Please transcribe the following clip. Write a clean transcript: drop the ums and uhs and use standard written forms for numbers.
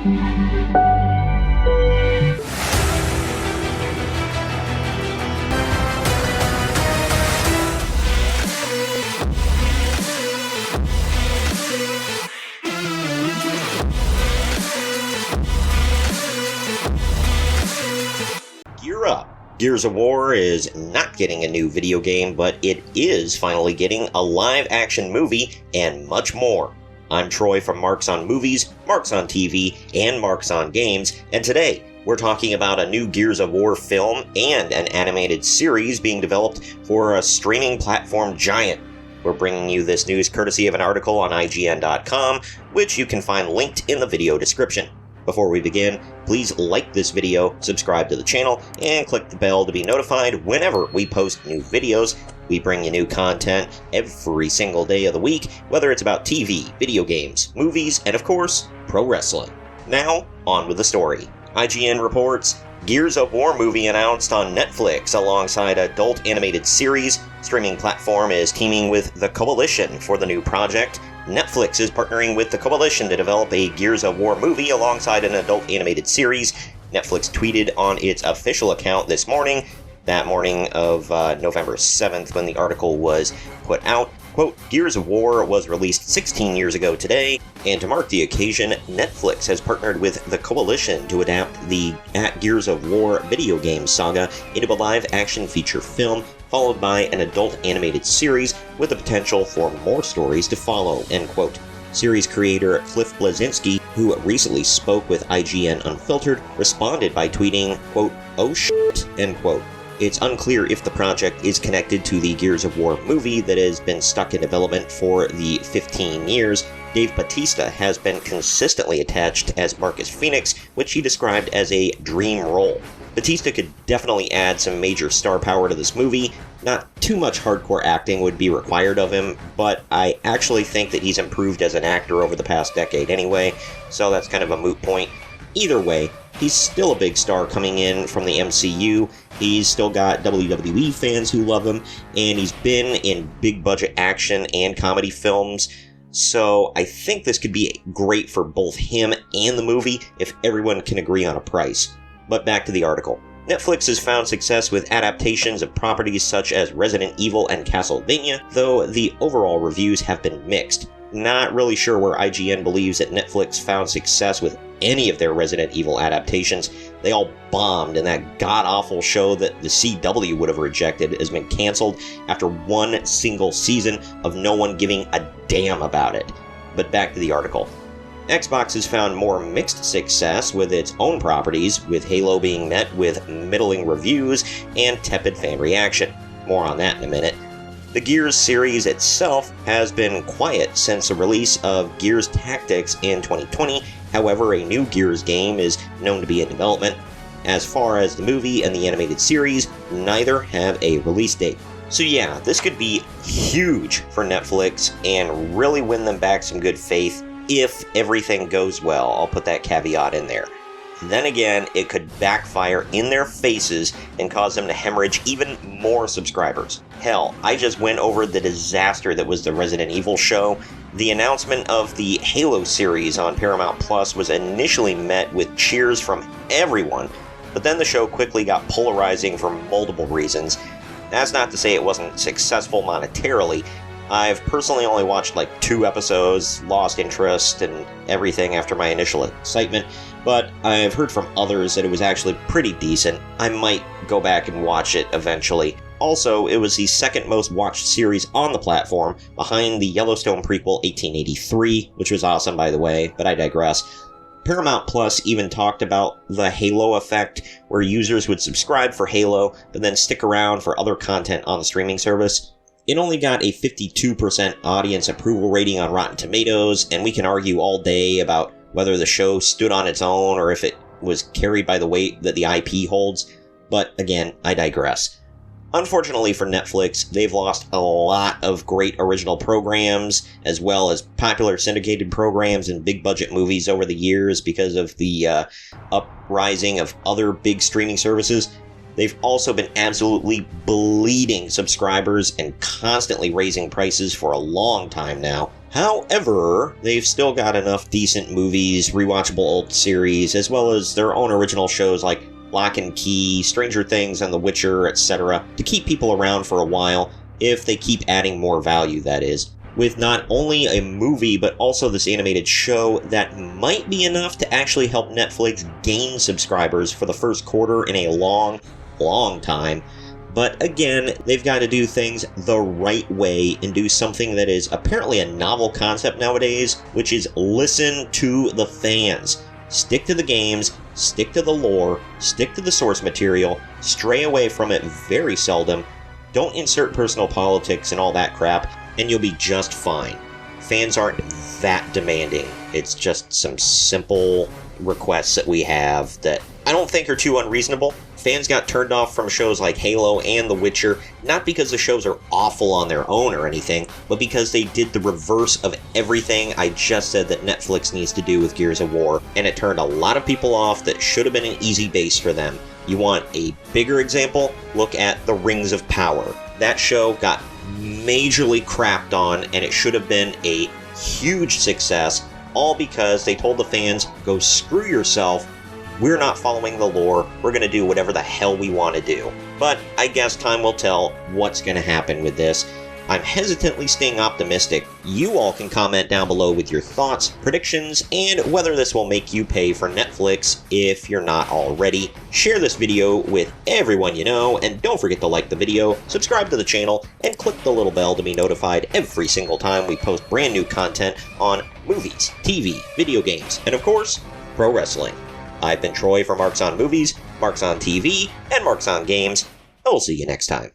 Gear up! Gears of War is not getting a new video game, but it is finally getting a live-action movie and much more. I'm Troy from Marks on Movies, Marks on TV, and Marks on Games, and today we're talking about a new Gears of War film and an animated series being developed for a streaming platform giant. We're bringing you this news courtesy of an article on IGN.com, which you can find linked in the video description. Before we begin, please like this video, subscribe to the channel, and click the bell to be notified whenever we post new videos. We bring you new content every single day of the week, whether it's about TV, video games, movies, and of course, pro wrestling. Now, on with the story. IGN reports, Gears of War movie announced on Netflix alongside adult animated series. Streaming platform is teaming with The Coalition for the new project. Netflix is partnering with The Coalition to develop a Gears of War movie alongside an adult animated series. Netflix tweeted on its official account this morning, that morning of November 7th when the article was put out. Quote, Gears of War was released 16 years ago today, and to mark the occasion, Netflix has partnered with The Coalition to adapt the Gears of War video game saga into a live-action feature film, followed by an adult animated series with the potential for more stories to follow, end quote. Series creator Cliff Bleszinski, who recently spoke with IGN Unfiltered, responded by tweeting, quote, oh shit, end quote. It's unclear if the project is connected to the Gears of War movie that has been stuck in development for the 15 years. Dave Bautista has been consistently attached as Marcus Phoenix, which he described as a dream role. Bautista could definitely add some major star power to this movie. Not too much hardcore acting would be required of him, but I actually think that he's improved as an actor over the past decade anyway, so that's kind of a moot point. Either way, he's still a big star coming in from the MCU. He's still got WWE fans who love him, and he's been in big budget action and comedy films. So I think this could be great for both him and the movie if everyone can agree on a price. But back to the article. Netflix has found success with adaptations of properties such as Resident Evil and Castlevania, though the overall reviews have been mixed. Not really sure where IGN believes that Netflix found success with any of their Resident Evil adaptations. They all bombed, and that god-awful show that the CW would have rejected has been canceled after one single season of no one giving a damn about it. But back to the article. Xbox has found more mixed success with its own properties, with Halo being met with middling reviews and tepid fan reaction. More on that in a minute. The Gears series itself has been quiet since the release of Gears Tactics in 2020. However, a new Gears game is known to be in development. As far as the movie and the animated series, neither have a release date. So yeah, this could be huge for Netflix and really win them back some good faith if everything goes well. I'll put that caveat in there. Then again, it could backfire in their faces and cause them to hemorrhage even more subscribers. Hell, I just went over the disaster that was the Resident Evil show. The announcement of the Halo series on Paramount Plus was initially met with cheers from everyone, but then the show quickly got polarizing for multiple reasons. That's not to say it wasn't successful monetarily. I've personally only watched like 2 episodes, lost interest and everything after my initial excitement, but I've heard from others that it was actually pretty decent. I might go back and watch it eventually. Also, it was the second most watched series on the platform, behind the Yellowstone prequel 1883, which was awesome by the way, but I digress. Paramount Plus even talked about the Halo effect, where users would subscribe for Halo, but then stick around for other content on the streaming service. It only got a 52% audience approval rating on Rotten Tomatoes, and we can argue all day about whether the show stood on its own or if it was carried by the weight that the IP holds, but again, I digress. Unfortunately for Netflix, they've lost a lot of great original programs, as well as popular syndicated programs and big-budget movies over the years because of the uprising of other big streaming services. They've also been absolutely bleeding subscribers and constantly raising prices for a long time now. However, they've still got enough decent movies, rewatchable old series, as well as their own original shows like Lock and Key, Stranger Things, and The Witcher, etc., to keep people around for a while, if they keep adding more value, that is. With not only a movie, but also this animated show that might be enough to actually help Netflix gain subscribers for the first quarter in a long, long time. But again, they've got to do things the right way and do something that is apparently a novel concept nowadays, which is listen to the fans. Stick to the games, stick to the lore, stick to the source material, stray away from it very seldom, don't insert personal politics and all that crap, and you'll be just fine. Fans aren't that demanding. It's just some simple requests that we have that I don't think are too unreasonable. Fans got turned off from shows like Halo and The Witcher, not because the shows are awful on their own or anything, but because they did the reverse of everything I just said that Netflix needs to do with Gears of War, and it turned a lot of people off that should have been an easy base for them. You want a bigger example? Look at The Rings of Power. That show got majorly crapped on, and it should have been a huge success, all because they told the fans, go screw yourself, we're not following the lore, we're going to do whatever the hell we want to do. But I guess time will tell what's going to happen with this. I'm hesitantly staying optimistic. You all can comment down below with your thoughts, predictions, and whether this will make you pay for Netflix if you're not already. Share this video with everyone you know, and don't forget to like the video, subscribe to the channel, and click the little bell to be notified every single time we post brand new content on movies, TV, video games, and of course, pro wrestling. I've been Troy for Marks on Movies, Marks on TV, and Marks on Games. I will see you next time.